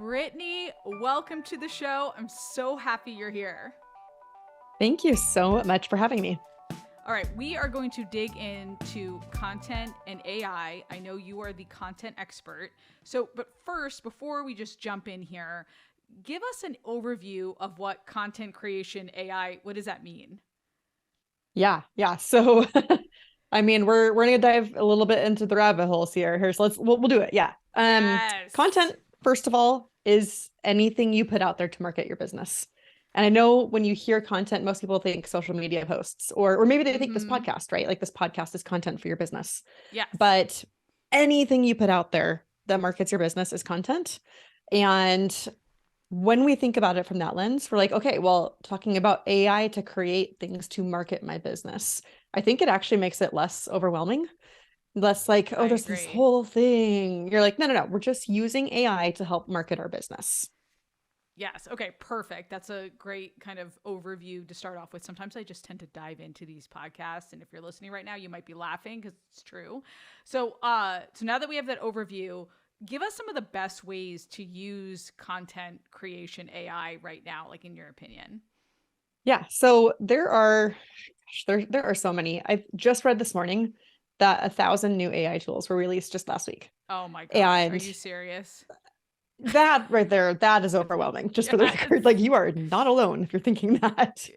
Brittany, welcome to the show. I'm so happy you're here. Thank you so much for having me. All right, we are going to dig into content and AI. I know you are the content expert. But first, before we just jump in here, give us an overview of what content creation AI, what does that mean? Yeah. So, I mean, we're gonna dive a little bit into the rabbit holes here. So we'll do it. Yeah. Yes. Content, first of all, is anything you put out there to market your business. And I know when you hear content, most people think social media posts, or maybe they think this podcast, right? Like this podcast is content for your business. Yes. But anything you put out there that markets your business is content. And when we think about it from that lens, we're like, okay, well, talking about AI to create things to market my business, I think it actually makes it less overwhelming, less like, oh, there's this whole thing. You're like, no, we're just using AI to help market our business. Yes. Okay, perfect. That's a great kind of overview to start off with. Sometimes I just tend to dive into these podcasts, and if you're listening right now, you might be laughing because it's true. So now that we have that overview, give us some of the best ways to use content creation AI right now, like in your opinion. Yeah. So there are so many. I've just read this morning that 1,000 new AI tools were released just last week. Oh my gosh. And are you serious? That right there, that is overwhelming, just for the record. Like, you are not alone if you're thinking that.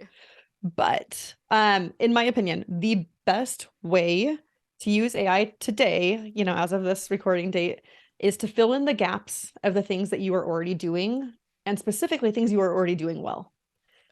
But in my opinion, the best way to use AI today, as of this recording date, is to fill in the gaps of the things that you are already doing, and specifically things you are already doing well.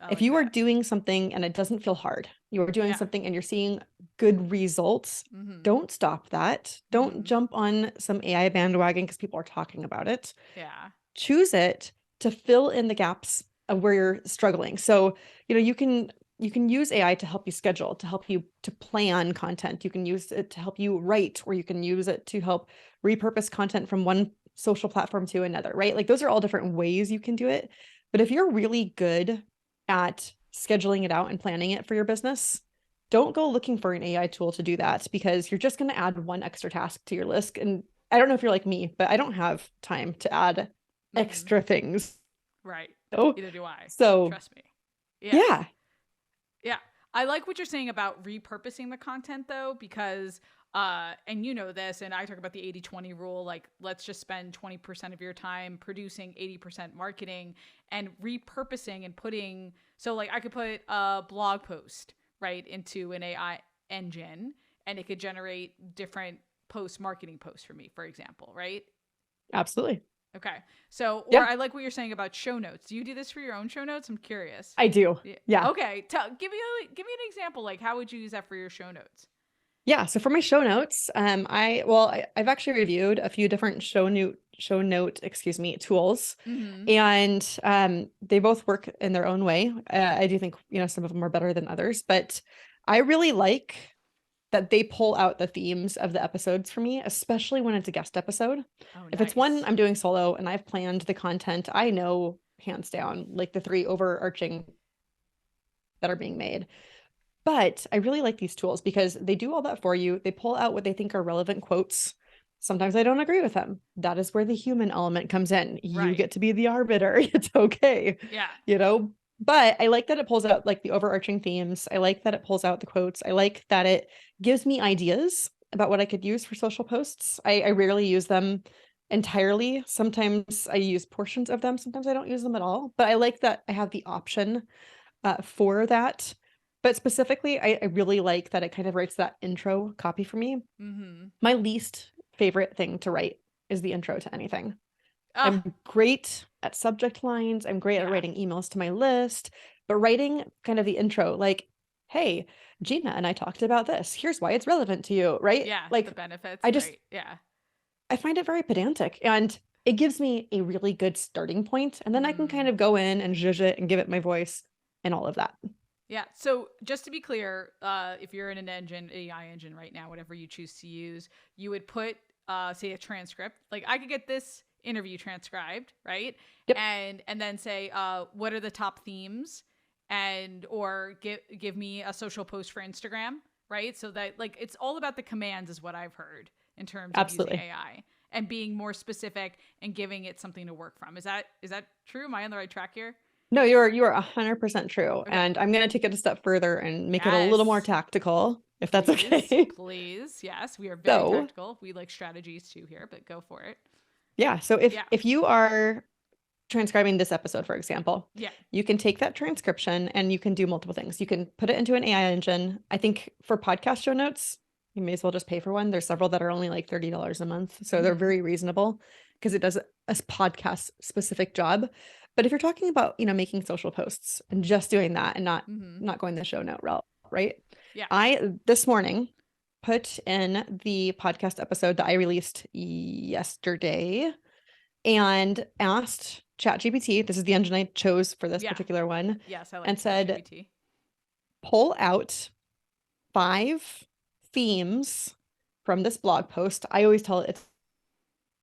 If you are doing something and it doesn't feel hard, you are doing something and you're seeing good results, don't stop that. Don't jump on some AI bandwagon because people are talking about it. Yeah. Choose it to fill in the gaps of where you're struggling. So, you can use AI to help you schedule, to help you to plan content. You can use it to help you write, or you can use it to help repurpose content from one social platform to another, right? Like, those are all different ways you can do it. But if you're really good at scheduling it out and planning it for your business, don't go looking for an AI tool to do that, because you're just going to add one extra task to your list. And I don't know if you're like me, but I don't have time to add extra things. Right. So, Neither do I. So trust me. Yeah. I like what you're saying about repurposing the content though, because and you know this, and I talk about the 80-20 rule, like let's just spend 20% of your time producing 80% marketing, and repurposing and putting, so like I could put a blog post right into an AI engine and it could generate different marketing posts for me, for example, right? Absolutely. Okay. So, or I like what you're saying about show notes. Do you do this for your own show notes? I'm curious. I do. Yeah. Okay. Give me an example. Like, how would you use that for your show notes? Yeah. So for my show notes, I've actually reviewed a few different show note, tools, and they both work in their own way. I do think, some of them are better than others, but I really like that they pull out the themes of the episodes for me, especially when it's a guest episode. If it's one I'm doing solo and I've planned the content, I know hands down, like the 3 overarching that are being made. But I really like these tools because they do all that for you. They pull out what they think are relevant quotes. Sometimes I don't agree with them. That is where the human element comes in. You get to be the arbiter. It's okay. Yeah. But I like that it pulls out like the overarching themes. I like that it pulls out the quotes. I like that it gives me ideas about what I could use for social posts. I rarely use them entirely. Sometimes I use portions of them. Sometimes I don't use them at all. But I like that I have the option for that. But specifically, I really like that it kind of writes that intro copy for me. My least favorite thing to write is the intro to anything. I'm great at subject lines. I'm great at writing emails to my list, but writing kind of the intro, like, hey, Gina and I talked about this. Here's why it's relevant to you, right? Yeah. Like, the benefits. right. Yeah. I find it very pedantic, and it gives me a really good starting point, and then I can kind of go in and zhuzh it and give it my voice and all of that. Yeah. So just to be clear, if you're in an AI engine right now, whatever you choose to use, you would put, say, a transcript. Like I could get this interview transcribed, right? Yep. And then say, what are the top themes, or give me a social post for Instagram, right? So that, like, it's all about the commands, is what I've heard in terms of using AI. and being more specific and giving it something to work from. Is that true? Am I on the right track here? No, you are 100% true. Okay. And I'm going to take it a step further and make it a little more Yes. tactical, if that's Please. okay. Please. Yes, we are very So, tactical. We like strategies too here, but go for it. yeah. So if Yeah. if you are transcribing this episode, for example, Yeah. you can take that transcription and you can do multiple things. You can put it into an AI engine. I think for podcast show notes, you may as well just pay for one. There's several that are only like $30 a month. So they're Mhm. very reasonable because it does a podcast specific job. But if you're talking about, making social posts and just doing that and not Mhm. not going the show note route, right? Yeah. I this morning put in the podcast episode that I released yesterday and asked ChatGPT, this is the engine I chose for this Yeah. particular one, Yes, I like and said, ChatGPT. pull out 5 themes from this blog post. I always tell it it's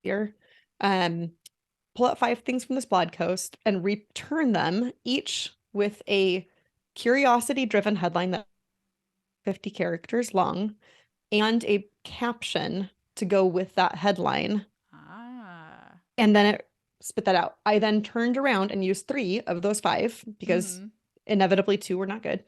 here. Pull out 5 things from this blog post and return them each with a curiosity-driven headline that 50 characters long and a caption to go with that headline. Ah. And then it spit that out. I then turned around and used 3 of those 5 because Mhm. inevitably 2 were not good,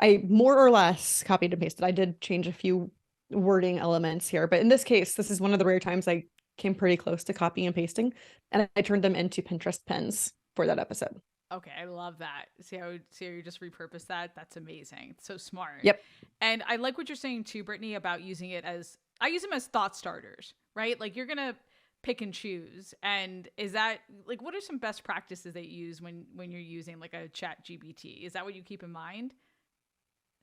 I more or less copied and pasted. I did change a few wording elements here, but in this case, this is one of the rare times I came pretty close to copying and pasting, and I turned them into Pinterest pins for that episode. Okay, I love that. See how you just repurpose that? That's amazing. It's so smart. Yep. And I like what you're saying too, Brittany, about using it as I use them as thought starters, right? Like you're gonna pick and choose. And is that like what are some best practices that you use when you're using like a chat GPT? Is that what you keep in mind?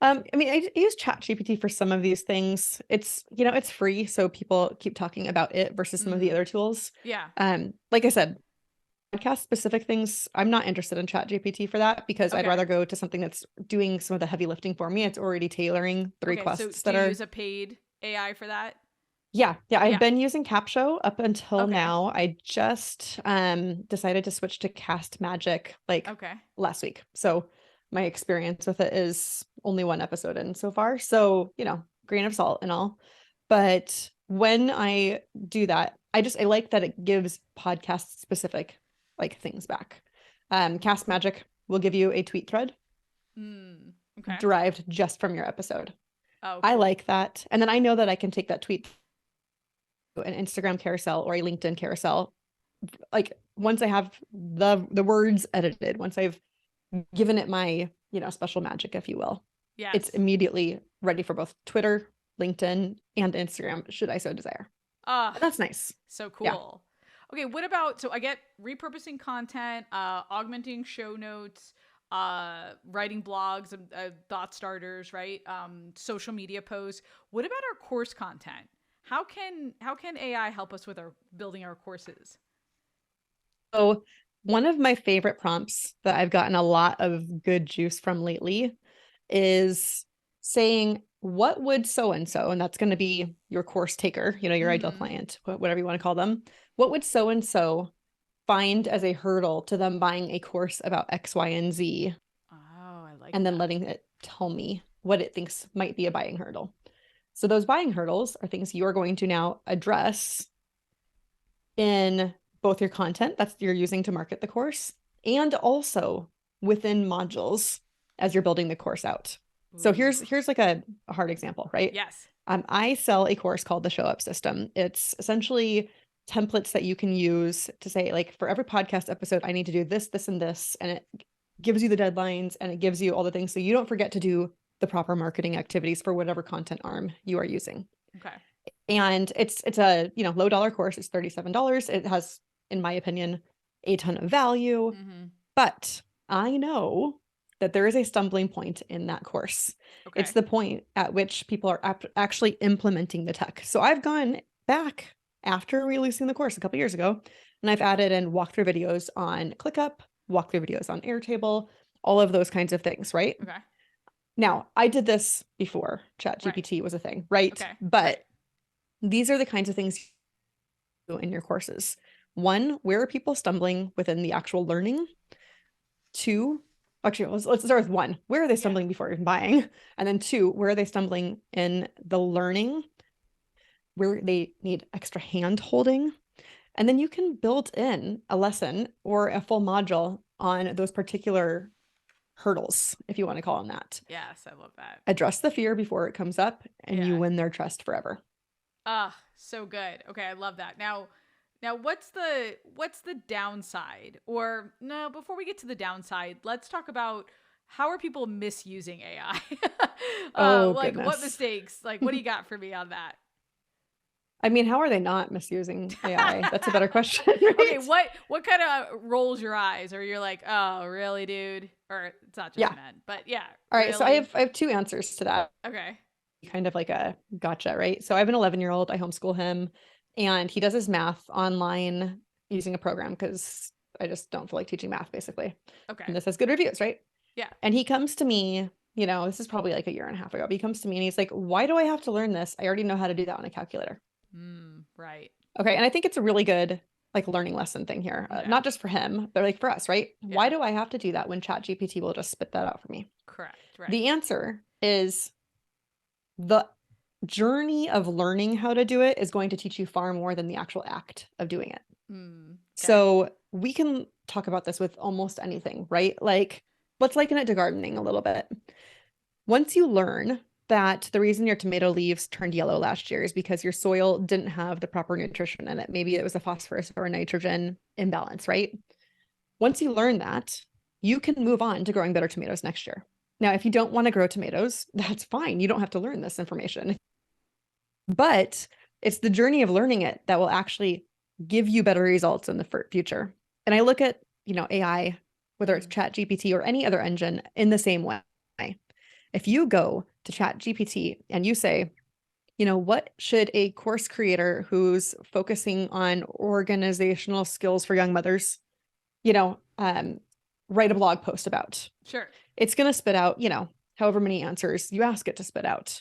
I mean, I use ChatGPT for some of these things. It's free, so people keep talking about it versus some of the Mm-hmm. other tools. Yeah. Like I said, podcast specific things, I'm not interested in ChatGPT for that because I'd Okay. rather go to something that's doing some of the heavy lifting for me. It's already tailoring the Okay. So requests do that you are. use a paid AI for that? Yeah, I've Yeah. been using CapShow up until Okay. now. I just decided to switch to Cast Magic like Okay. last week. So my experience with it is only 1 episode in so far. So, grain of salt and all. But when I do that, I like that it gives podcast specific like things back. Cast Magic will give you a tweet thread Mm. Okay. derived just from your episode. Oh, I cool. like that. And then I know that I can take that tweet an Instagram carousel or a LinkedIn carousel. Like once I have the words edited, once I've given it my, special magic, if you will, it's Yes. immediately ready for both Twitter, LinkedIn, and Instagram, should I so desire. Ah, And that's nice. so Yeah. cool. Okay, what about so I get repurposing content, augmenting show notes, writing blogs, thought starters, right? Social media posts. What about our course content? How can AI help us with our building our courses? So one of my favorite prompts that I've gotten a lot of good juice from lately is saying, what would so and so, and that's going to be your course taker, your ideal Mm-hmm. client, whatever you want to call them. What would so and so find as a hurdle to them buying a course about X, Y, and Z, Oh, I like and then that. letting it tell me what it thinks might be a buying hurdle. So those buying hurdles are things you're going to now address in both your content that you're using to market the course and also within modules as you're building the course out. So Ooh. here's like a hard example, right? Yes. I sell a course called the Show Up System. It's essentially templates that you can use to say, like, for every podcast episode, I need to do this, this, and this. And it gives you the deadlines and it gives you all the things so you don't forget to do the proper marketing activities for whatever content arm you are using. Okay. And it's a, low dollar course. It's $37. It has, in my opinion, a ton of value. Mm-hmm. But I know that there is a stumbling point in that course. Okay. It's the point at which people are actually implementing the tech. So I've gone back after releasing the course a couple years ago, and I've added in walkthrough videos on ClickUp, walkthrough videos on Airtable, all of those kinds of things, right? Okay. Now, I did this before ChatGPT was a thing, right? Okay. But Right. these are the kinds of things you do in your courses. 1, where are people stumbling within the actual learning? 2, actually, let's start with 1. Where are they stumbling before even buying? And then 2, where are they stumbling in the learning? where they need extra hand holding. And then you can build in a lesson or a full module on those particular hurdles, if you want to call them that. Yes, I love that. Address the fear before it comes up, and you Yeah. win their trust forever. Ah, so good. Okay, I love that. Now what's the downside? Or no, before we get to the downside, let's talk about how are people misusing AI? Oh, Like what goodness. mistakes? Like what do you got for me on that? I mean, how are they not misusing AI? That's a better question, Okay, right? what kind of rolls your eyes, or you're like, oh, really, dude? Or it's not just Yeah. men, but yeah, All right. So I really. have two answers to that. Okay. Kind of like a gotcha, right? So I have an 11-year-old. I homeschool him, and he does his math online using a program because I just don't feel like teaching math, basically. Okay. And this has good reviews, right? Yeah. And he comes to me, this is probably like a year and a half ago, but he comes to me and he's like, why do I have to learn this? I already know how to do that on a calculator. Right. Okay. And I think it's a really good like learning lesson thing here, Yeah. not just for him, but like for us, right? Yeah. Why do I have to do that when ChatGPT will just spit that out for me? Correct. Right. The answer is the journey of learning how to do it is going to teach you far more than the actual act of doing it. Okay. So we can talk about this with almost anything, right? Like, let's liken it to gardening a little bit. Once you learn that the reason your tomato leaves turned yellow last year is because your soil didn't have the proper nutrition in it. Maybe it was a phosphorus or a nitrogen imbalance, right? Once you learn that, you can move on to growing better tomatoes next year. Now, if you don't want to grow tomatoes, that's fine. You don't have to learn this information. But it's the journey of learning it that will actually give you better results in the future. And I look at, AI, whether it's ChatGPT or any other engine, in the same way. If you go to ChatGPT and you say, what should a course creator who's focusing on organizational skills for young mothers, write a blog post about? Sure. It's going to spit out, however many answers you ask it to spit out.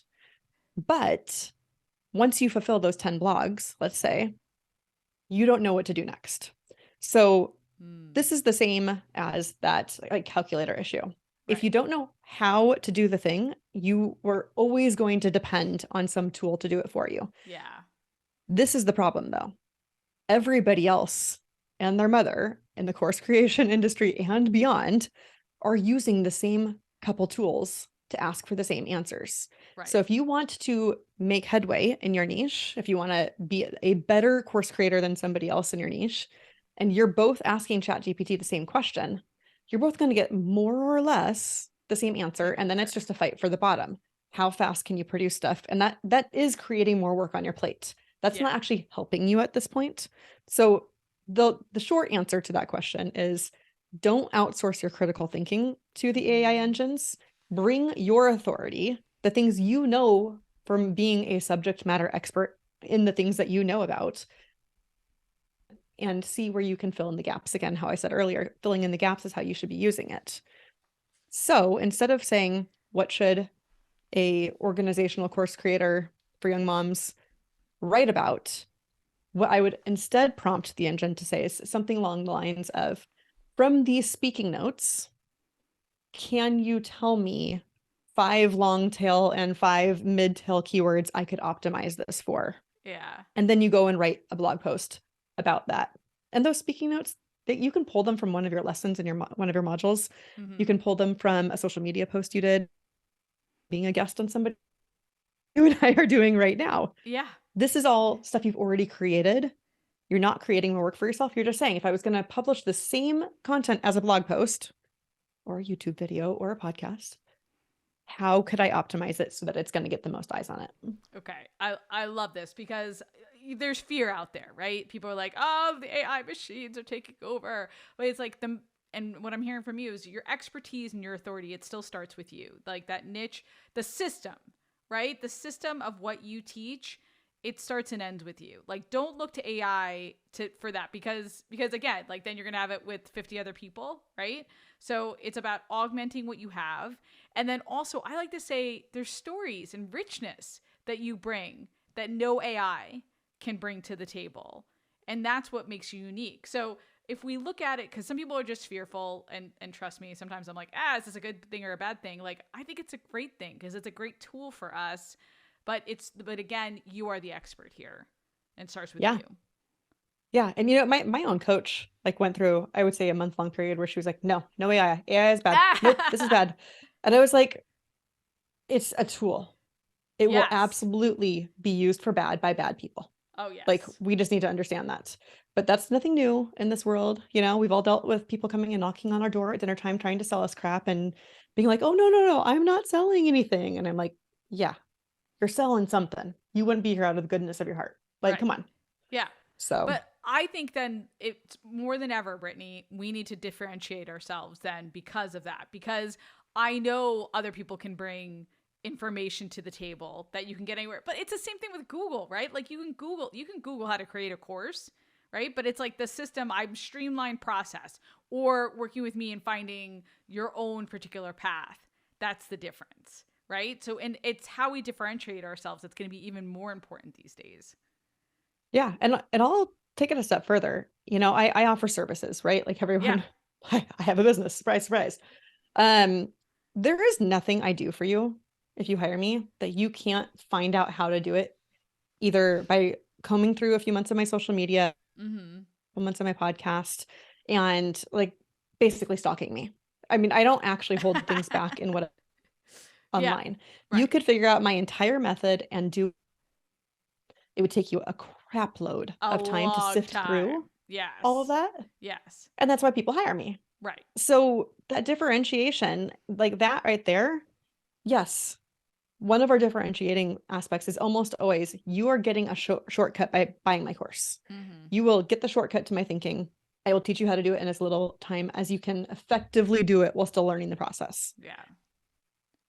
But once you fulfill those 10 blogs, let's say, you don't know what to do next. So this is the same as that like calculator issue. Right. If you don't know how to do the thing, you were always going to depend on some tool to do it for you. Yeah. This is the problem, though. Everybody else and their mother in the course creation industry and beyond are using the same couple tools to ask for the same answers. Right. So if you want to make headway in your niche, if you want to be a better course creator than somebody else in your niche, and you're both asking ChatGPT the same question, you're both going to get more or less the same answer. And then it's just a fight for the bottom. How fast can you produce stuff? And that is creating more work on your plate. That's not actually helping you at this point. So the short answer to that question is don't outsource your critical thinking to the AI engines. Bring your authority, the things you know from being a subject matter expert in the things that you know about, and see where you can fill in the gaps. Again, how I said earlier, filling in the gaps is how you should be using it. So instead of saying, what should a organizational course creator for young moms write about, what I would instead prompt the engine to say is something along the lines of, from these speaking notes, can you tell me 5 long tail and 5 mid tail keywords I could optimize this for? Yeah. And then you go and write a blog post about that. And those speaking notes, that you can pull them from one of your lessons in one of your modules. You can pull them from a social media post you did, being a guest on somebody you and I are doing right now. Yeah. This is all stuff you've already created. You're not creating more work for yourself. You're just saying, if I was going to publish the same content as a blog post or a YouTube video or a podcast, how could I optimize it so that it's going to get the most eyes on it? Okay. I love this because there's fear out there, right? People are like, oh, the AI machines are taking over. But it's like and what I'm hearing from you is your expertise and your authority, it still starts with you. Like that niche, the system, right? The system of what you teach, it starts and ends with you. Like, don't look to AI for that because again, like then you're going to have it with 50 other people, right? So it's about augmenting what you have. And then also, I like to say there's stories and richness that you bring that no AI can bring to the table. And that's what makes you unique. So if we look at it, because some people are just fearful, and trust me, sometimes I'm like, is this a good thing or a bad thing? Like, I think it's a great thing because it's a great tool for us. but again, you are the expert here, and it starts with Yeah. you. Yeah. And you know, my own coach like went through, I would say, a month-long period where she was like, no, no AI. AI is bad. Nope, this is bad. And I was like, it's a tool. It will Yes. absolutely be used for bad by bad people. Oh Like, yes. we just need to understand that. But that's nothing new in this world. You know, we've all dealt with people coming and knocking on our door at dinner time trying to sell us crap and being like, oh, no, no, no, I'm not selling anything. And I'm like, yeah, you're selling something. You wouldn't be here out of the goodness of your heart. Like, Right. come on. Yeah. So, But I think then it's more than ever, Brittany, we need to differentiate ourselves then because of that. Because I know other people can bring information to the table that you can get anywhere. But it's the same thing with Google, right? Like you can Google how to create a course, right? But it's like the system, I'm streamlined process or working with me and finding your own particular path. That's the difference, right? So, and it's how we differentiate ourselves that's going to be even more important these days. yeah. And I'll take it a step further. You know, I offer services, right? Like Yeah. everyone, I have a business. Surprise, surprise. Um, there is nothing I do for you if you hire me that you can't find out how to do it either by combing through a few months of my social media, Mm-hmm. months of my podcast, and like basically stalking me. I mean, I don't actually hold things back in what Yeah. online. You Right. could figure out my entire method and do it would take you a crap load A of time to long sift through time. all of Yes. that. Yes. And that's why people hire me. Right. So that differentiation, like that right there, yes, one of our differentiating aspects is almost always you are getting a shortcut by buying my course. Mm-hmm. You will get the shortcut to my thinking. I will teach you how to do it in as little time as you can effectively do it while still learning the process. Yeah.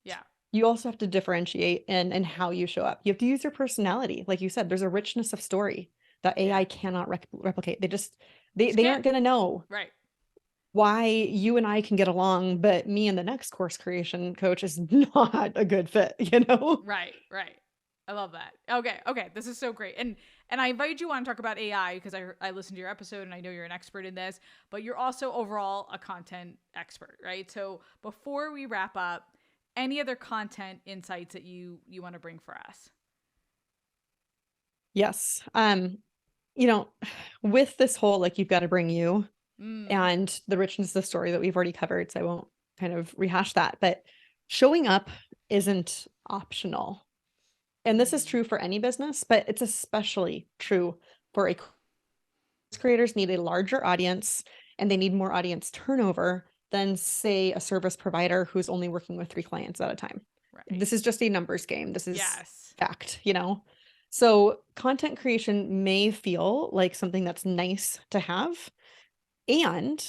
Yeah. You also have to differentiate in how you show up. You have to use your personality. Like you said, there's a richness of story that Yeah. AI cannot replicate. Just They can't. aren't going to know Right. why you and I can get along, but me and the next course creation coach is not a good fit, you know? Right. Right. I love that. Okay. Okay. This is so great. And I invited you on to talk about AI because I listened to your episode and I know you're an expert in this, but you're also overall a content expert, right? So before we wrap up, any other content insights that you want to bring for us? Yes. You know, with this whole like you've got to bring you Mm. and the richness of the story that we've already covered, so I won't kind of rehash that, but showing up isn't optional. And this is Mm. true for any business, but it's especially true for a creators need a larger audience and they need more audience turnover than say a service provider who's only working with 3 clients at a time. Right. This is just a numbers game. This is Yes. fact, you know? So content creation may feel like something that's nice to have. And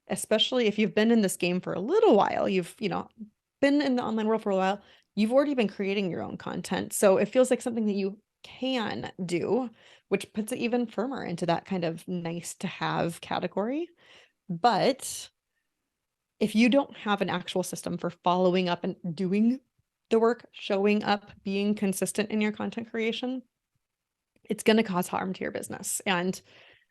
especially if you've been in this game for a little while, you've, you know, been in the online world for a while, you've already been creating your own content. So it feels like something that you can do, which puts it even firmer into that kind of nice to have category. But if you don't have an actual system for following up and doing the work, showing up, being consistent in your content creation, it's going to cause harm to your business. And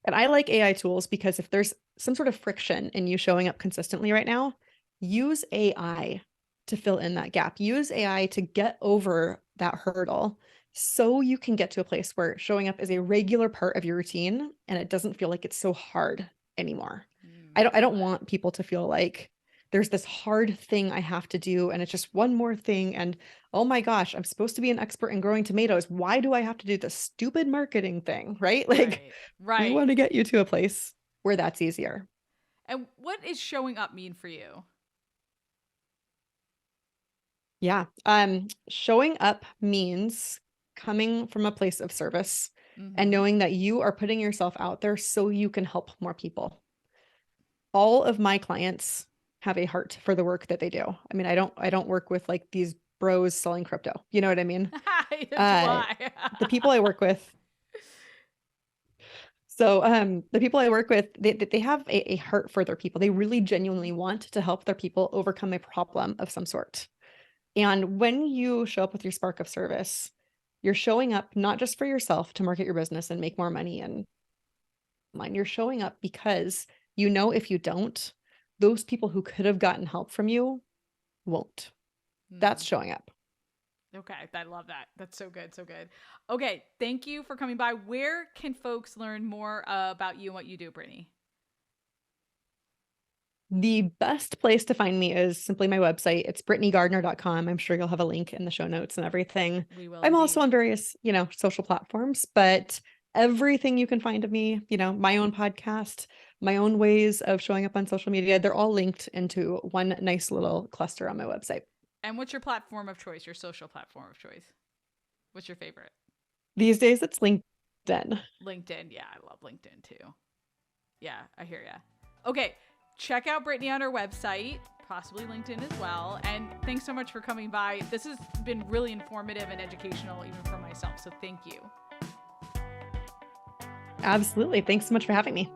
I like AI tools because if there's some sort of friction in you showing up consistently right now, use AI to fill in that gap. Use AI to get over that hurdle so you can get to a place where showing up is a regular part of your routine and it doesn't feel like it's so hard anymore. Mm, I love don't it. want people to feel like there's this hard thing I have to do and it's just one more thing and oh my gosh, I'm supposed to be an expert in growing tomatoes. Why do I have to do this stupid marketing thing, right? Like Right. we Right. want to get you to a place where that's easier. And what is showing up mean for you? Yeah. Showing up means coming from a place of service and Mm-hmm. knowing that you are putting yourself out there so you can help more people. All of my clients have a heart for the work that they do. I mean, I don't work with like these bros selling crypto. You know what I mean? That's Uh, why. the people I work with, so the people I work with, they have a heart for their people. They really genuinely want to help their people overcome a problem of some sort. And when you show up with your spark of service, you're showing up not just for yourself to market your business and make more money and online. You're showing up because you know if you don't, those people who could have gotten help from you won't. That's Mm, showing up. Okay, I love that. That's so good, so good. Okay, thank you for coming by. Where can folks learn more about you and what you do, Brittany? The best place to find me is simply my website. It's brittanygardener.com. I'm sure you'll have a link in the show notes and everything. We will I'm also indeed. on various, social platforms, but everything you can find of me, my own podcast, my own ways of showing up on social media, they're all linked into one nice little cluster on my website. And what's your platform of choice, your social platform of choice? What's your favorite? These days, it's LinkedIn. LinkedIn. Yeah, I love LinkedIn too. Yeah, I hear ya. Okay, check out Brittany on her website, possibly LinkedIn as well. And thanks so much for coming by. This has been really informative and educational, even for myself. So thank you. Absolutely. Thanks so much for having me.